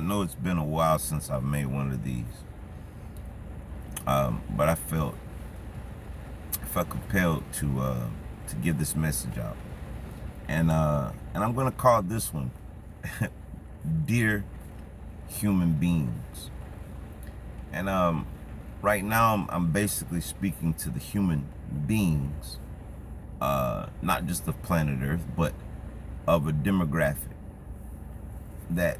know it's been a while since I've made one of these, but I felt compelled to give this message out, and I'm gonna call this one "Dear Human Beings." And right now I'm basically speaking to the human beings, not just of planet Earth, but of a demographic that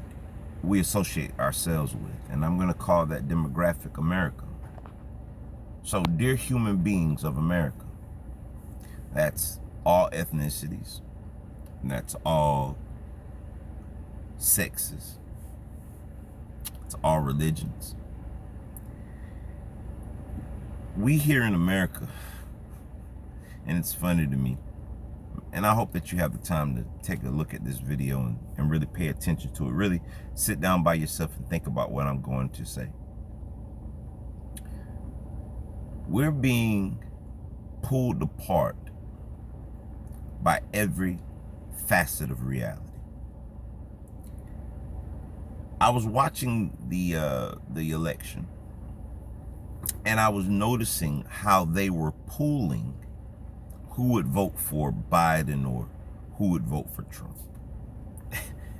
we associate ourselves with. And I'm going to call that demographic America. So, dear human beings of America, that's all ethnicities, and that's all sexes, it's all religions. We here in America, and it's funny to me, and I hope that you have the time to take a look at this video and really pay attention to it. Really sit down by yourself and think about what I'm going to say. We're being pulled apart by every facet of reality. I was watching the election, and I was noticing how they were pooling who would vote for Biden or who would vote for Trump.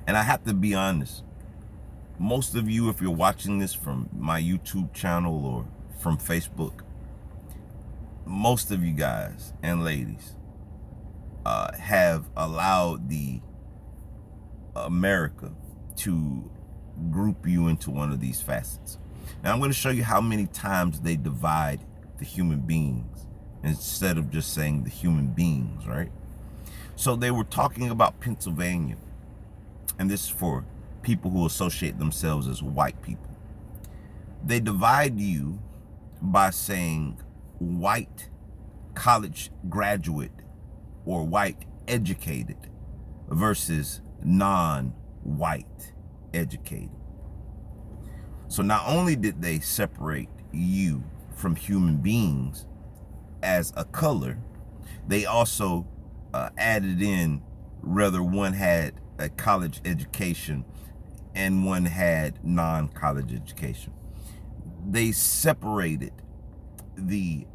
And I have to be honest, most of you, if you're watching this from my YouTube channel or from Facebook, most of you guys and ladies have allowed the America to group you into one of these facets. Now I'm going to show you how many times they divide the human beings instead of just saying the human beings, right? So they were talking about Pennsylvania, and this is for people who associate themselves as white people. They divide you by saying white college graduate or white educated versus non-white educated. So not only did they separate you from human beings as a color, they also added in whether one had a college education and one had non-college education. They separated the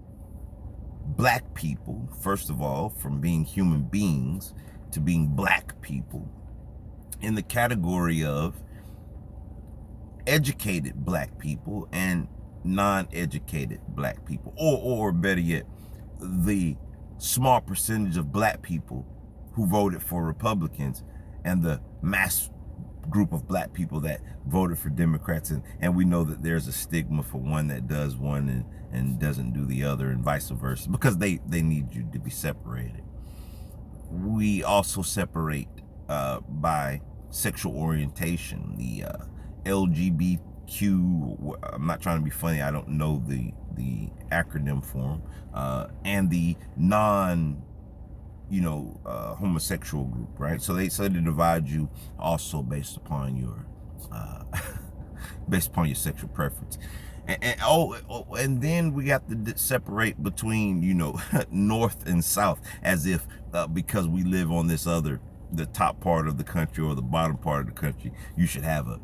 black people, first of all, from being human beings to being black people in the category of educated black people and non-educated black people, or better yet, the small percentage of black people who voted for Republicans and the mass group of black people that voted for Democrats. And we know that there's a stigma for one that does one and doesn't do the other, and vice versa, because they need you to be separated. We also separate by sexual orientation, the LGBTQ, I'm not trying to be funny, I don't know the acronym for them, and the non homosexual group, right? So they divide you also based upon your sexual preference. And then we got to separate between north and south, as if because we live on the top part of the country or the bottom part of the country, you should have a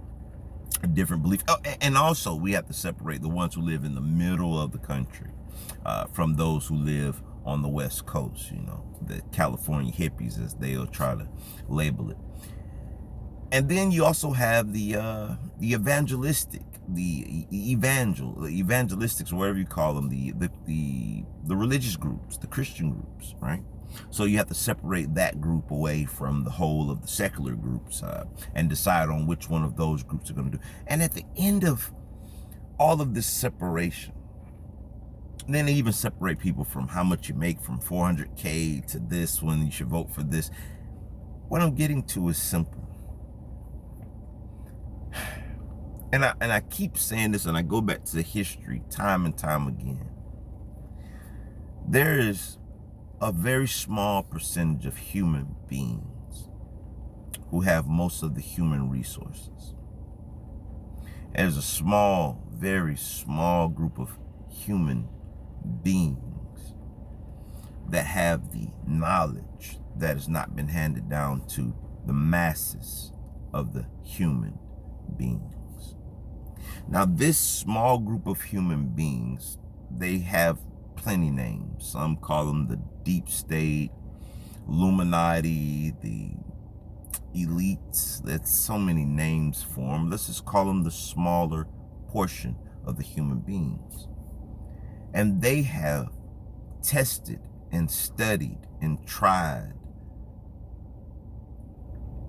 different belief. And also we have to separate the ones who live in the middle of the country from those who live on the West Coast, the California hippies, as they'll try to label it. And then you also have the evangelistics, or whatever you call them, the religious groups, the Christian groups, right? So you have to separate that group away from the whole of the secular groups and decide on which one of those groups are going to do. And at the end of all of this separation, then they even separate people from how much you make, from 400K to this one, you should vote for this. What I'm getting to is simple. And I keep saying this, and I go back to history time and time again. There is a very small percentage of human beings who have most of the human resources. There's a small, very small group of human beings that have the knowledge that has not been handed down to the masses of the human beings. Now, this small group of human beings, they have plenty names. Some call them the deep state, Illuminati, the elites. There's so many names for them. Let's just call them the smaller portion of the human beings. And they have tested and studied and tried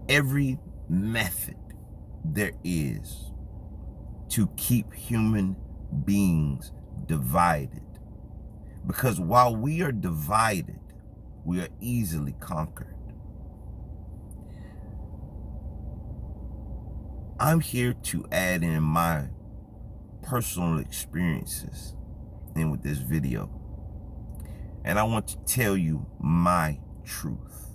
every method there is to keep human beings divided. Because while we are divided, we are easily conquered. I'm here to add in my personal experiences in with this video. And I want to tell you my truth.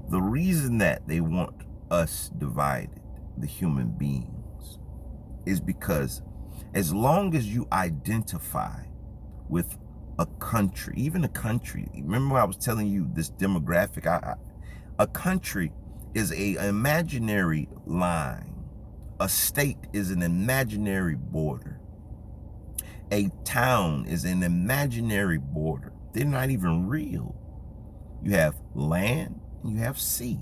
The reason that they want us divided, the human beings, is because as long as you identify with a country, even a country, remember I was telling you this demographic, a country is an imaginary line. A state is an imaginary border. A town is an imaginary border. They're not even real. You have land and you have sea.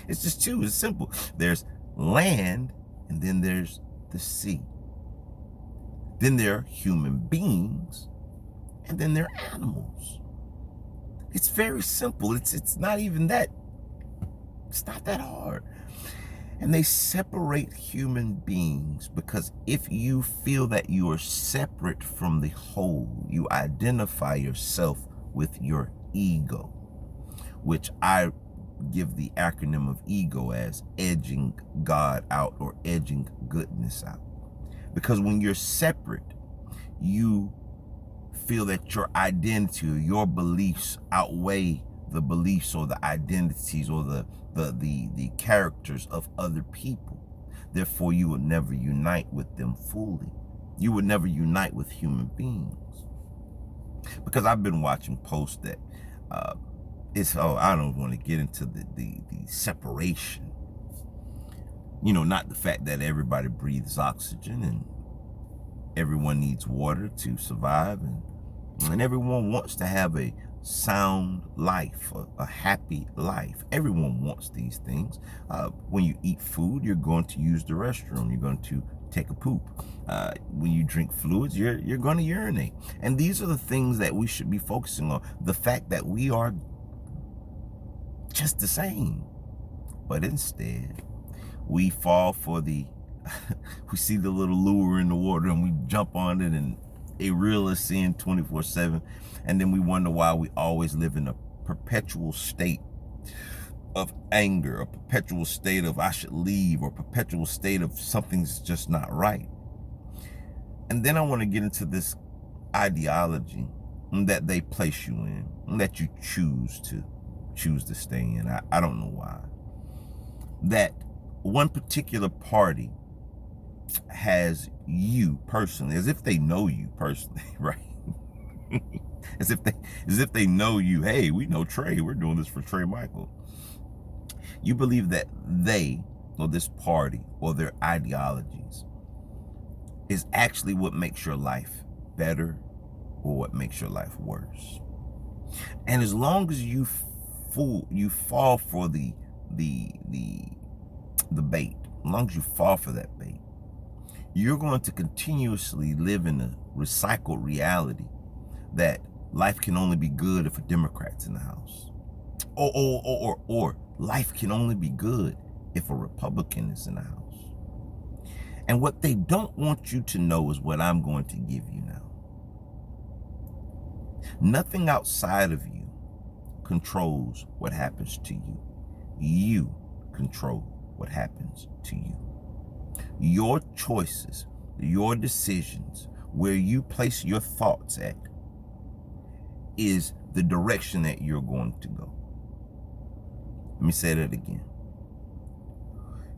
It's just two, it's simple. There's land and then there's the sea. Then there are human beings and then there are animals. It's very simple. It's not even that. It's not that hard. And they separate human beings because if you feel that you are separate from the whole, you identify yourself with your ego, which I give the acronym of ego as edging God out or edging goodness out. Because when you're separate, you feel that your identity or your beliefs outweigh the beliefs or the identities or the characters of other people. Therefore, you would never unite with them fully. You would never unite with human beings. Because I've been watching posts that I don't want to get into the separation. You know, not the fact that everybody breathes oxygen and everyone needs water to survive, and everyone wants to have a sound life, a happy life. Everyone wants these things. When you eat food, you're going to use the restroom. You're going to take a poop. When you drink fluids, you're going to urinate. And these are the things that we should be focusing on. The fact that we are just the same. But instead, we fall for we see the little lure in the water and we jump on it and it reels us in 24/7. And then we wonder why we always live in a perpetual state of anger, a perpetual state of I should leave, or a perpetual state of something's just not right. And then I want to get into this ideology that they place you in, that you choose to stay in. I don't know why. That one particular party has you personally, as if they know you personally, right? As if they know you. Hey, we know Trey. We're doing this for Trey Michael. You believe that they, or this party, or their ideologies, is actually what makes your life better or what makes your life worse. And as long as you fall for the bait, as long as you fall for that bait, you're going to continuously live in a recycled reality that life can only be good if a Democrat's in the house. Or life can only be good if a Republican is in the house. And what they don't want you to know is what I'm going to give you now. Nothing outside of you controls what happens to you. You control what happens to you. Your choices, your decisions, where you place your thoughts at, is the direction that you're going to go. Let me say that again.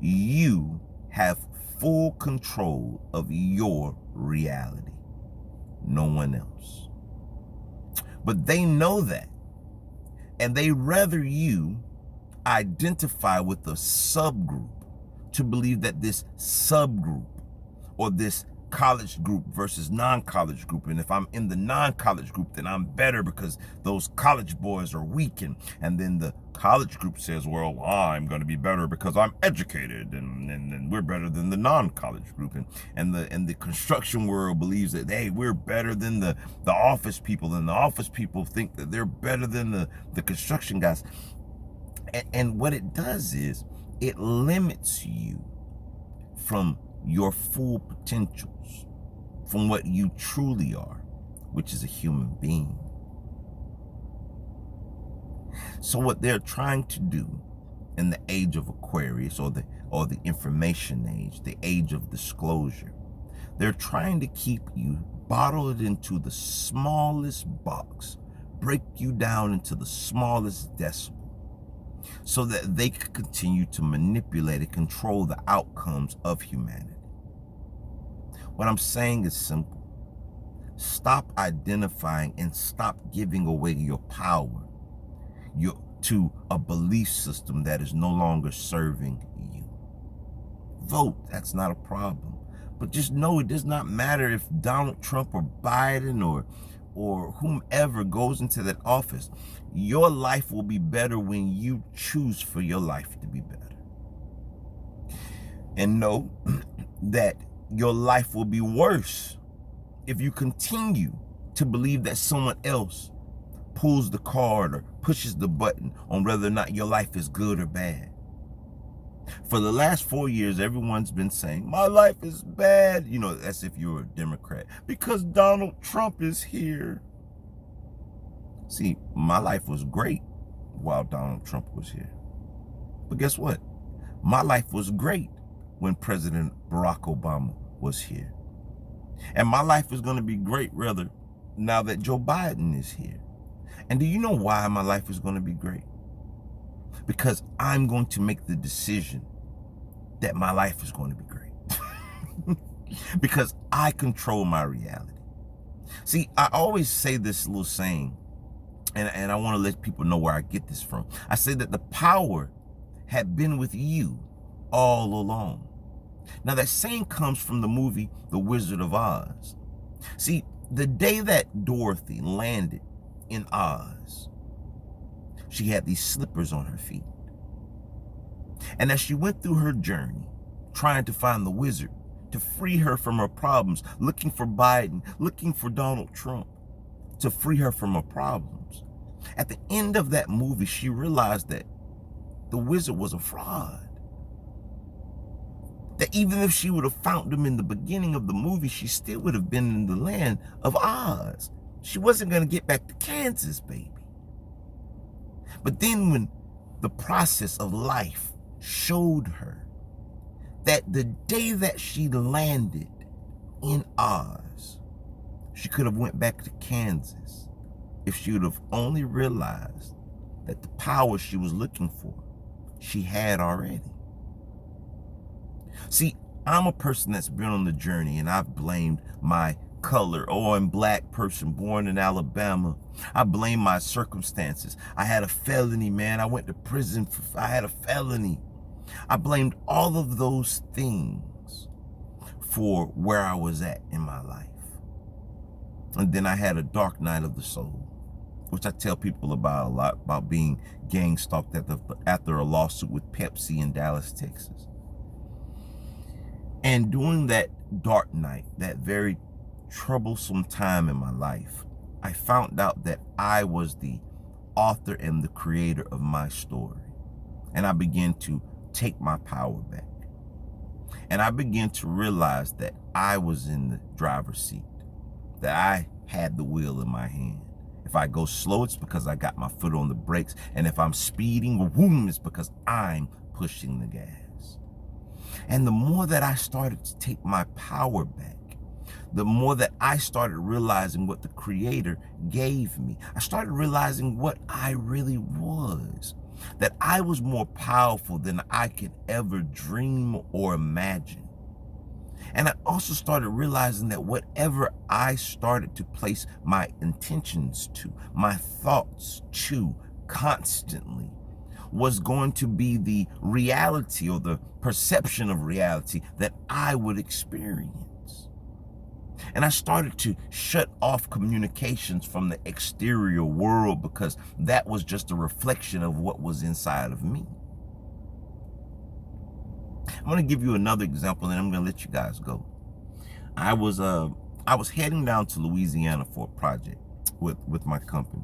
You have full control of your reality, no one else. But they know that, and they rather you identify with a subgroup, to believe that this subgroup or this college group versus non-college group, and if I'm in the non-college group, then I'm better because those college boys are weak, and then the college group says, well, I'm going to be better because I'm educated, and we're better than the non-college group, and the construction world believes that, hey, we're better than the office people, and the office people think that they're better than the construction guys. And what it does is it limits you from your full potentials, from what you truly are, which is a human being. So what they're trying to do in the age of Aquarius, or the information age, the age of disclosure, they're trying to keep you bottled into the smallest box, break you down into the smallest decimal, so that they can continue to manipulate and control the outcomes of humanity. What I'm saying is simple. Stop identifying and stop giving away your power to a belief system that is no longer serving you. Vote, that's not a problem. But just know it does not matter if Donald Trump or Biden or whomever goes into that office. Your life will be better when you choose for your life to be better. And know that your life will be worse if you continue to believe that someone else pulls the card or pushes the button on whether or not your life is good or bad. For the last 4 years, everyone's been saying, my life is bad. You know, as if you're a Democrat, because Donald Trump is here. See, my life was great while Donald Trump was here. But guess what? My life was great when President Barack Obama was here. And my life is going to be great, rather, now that Joe Biden is here. And do you know why my life is going to be great? Because I'm going to make the decision that my life is going to be great. Because I control my reality. See, I always say this little saying, and I want to let people know where I get this from. I say that the power had been with you all along. Now, that saying comes from the movie The Wizard of Oz. See, the day that Dorothy landed in Oz, she had these slippers on her feet. And as she went through her journey, trying to find the wizard to free her from her problems, looking for Biden, looking for Donald Trump to free her from her problems, at the end of that movie, she realized that the wizard was a fraud. That even if she would have found him in the beginning of the movie, she still would have been in the land of Oz. She wasn't going to get back to Kansas, baby. But then when the process of life showed her that the day that she landed in Oz, she could have went back to Kansas if she would have only realized that the power she was looking for, she had already. See, I'm a person that's been on the journey, and I've blamed my color. Oh, I'm black person born in Alabama. I blame my circumstances. I had a felony, man. I went to prison I had a felony. I blamed all of those things for where I was at in my life. And then I had a dark night of the soul, which I tell people about a lot, about being gang stalked after a lawsuit with Pepsi in Dallas, Texas. And during that dark night, that very troublesome time in my life, I found out that I was the author and the creator of my story. And I began to take my power back. And I began to realize that I was in the driver's seat, that I had the wheel in my hand. If I go slow, it's because I got my foot on the brakes. And if I'm speeding, whoom, it's because I'm pushing the gas. And the more that I started to take my power back, the more that I started realizing what the Creator gave me. I started realizing what I really was, that I was more powerful than I could ever dream or imagine. And I also started realizing that whatever I started to place my intentions to, my thoughts to constantly, was going to be the reality or the perception of reality that I would experience. And I started to shut off communications from the exterior world because that was just a reflection of what was inside of me. I'm going to give you another example and I'm going to let you guys go. I was heading down to Louisiana for a project with my company.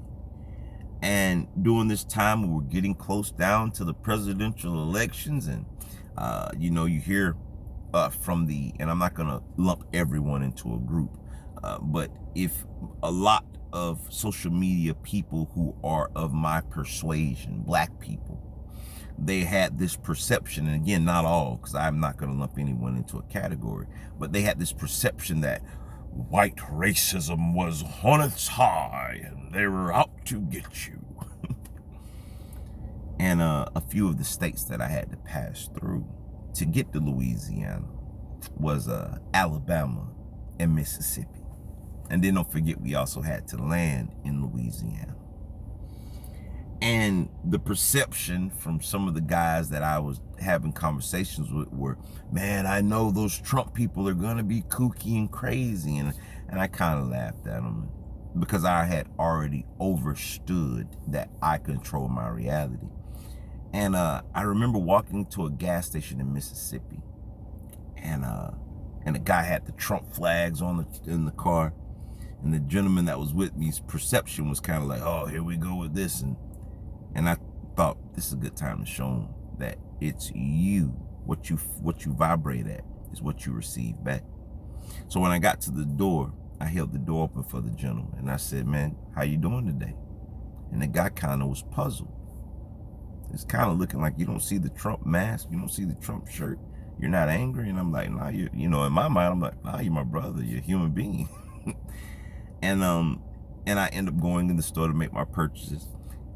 And during this time, we were getting close down to the presidential elections. And, you hear from and I'm not going to lump everyone into a group, but if a lot of social media people who are of my persuasion, black people, they had this perception, and again, not all, because I'm not going to lump anyone into a category, but they had this perception that white racism was on its high and they were out to get you. And a few of the states that I had to pass through to get to Louisiana was Alabama and Mississippi. And then don't forget, we also had to land in Louisiana. And the perception from some of the guys that I was having conversations with were, man, I know those Trump people are going to be kooky and crazy. And I kind of laughed at them because I had already understood that I control my reality. And I remember walking to a gas station in Mississippi, and the guy had the Trump flags in the car. And the gentleman that was with me's perception was kind of like, oh, here we go with this. And I thought this is a good time to show him that it's you. What you vibrate at is what you receive back. So when I got to the door, I held the door open for the gentleman. And I said, man, how you doing today? And the guy kind of was puzzled. It's kind of looking like you don't see the Trump mask. You don't see the Trump shirt. You're not angry. And I'm like, nah, in my mind, I'm like, nah, you're my brother. You're a human being. And I end up going in the store to make my purchases.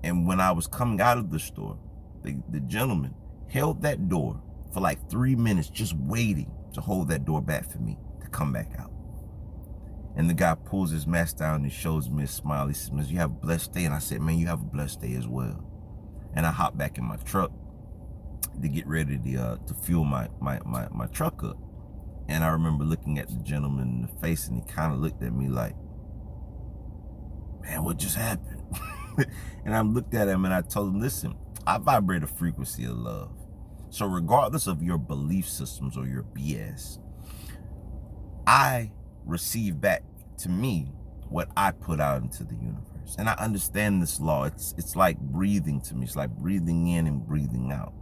And when I was coming out of the store, the gentleman held that door for like 3 minutes, just waiting to hold that door back for me to come back out. And the guy pulls his mask down and shows me a smile. He says, man, you have a blessed day. And I said, man, you have a blessed day as well. And I hopped back in my truck to get ready to fuel my truck up. And I remember looking at the gentleman in the face, and he kind of looked at me like, man, what just happened? And I looked at him and I told him, listen, I vibrate a frequency of love. So regardless of your belief systems or your BS, I receive back to me what I put out into the universe. And I understand this law. It's like breathing to me. It's like breathing in and breathing out.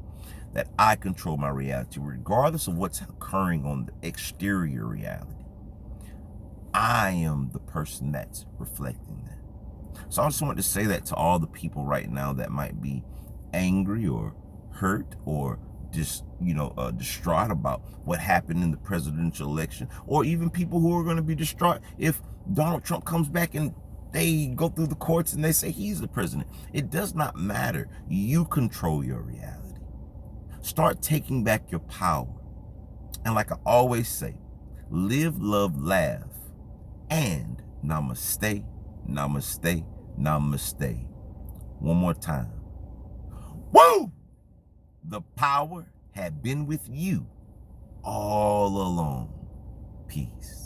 That I control my reality regardless of what's occurring on the exterior reality. I am the person that's reflecting that. So I just want to say that to all the people right now that might be angry or hurt or just, distraught about what happened in the presidential election, or even people who are going to be distraught if Donald Trump comes back and they go through the courts and they say he's the president. It does not matter. You control your reality. Start taking back your power. And like I always say, live, love, laugh, and namaste, namaste, namaste. One more time. Woo! The power had been with you all along. Peace.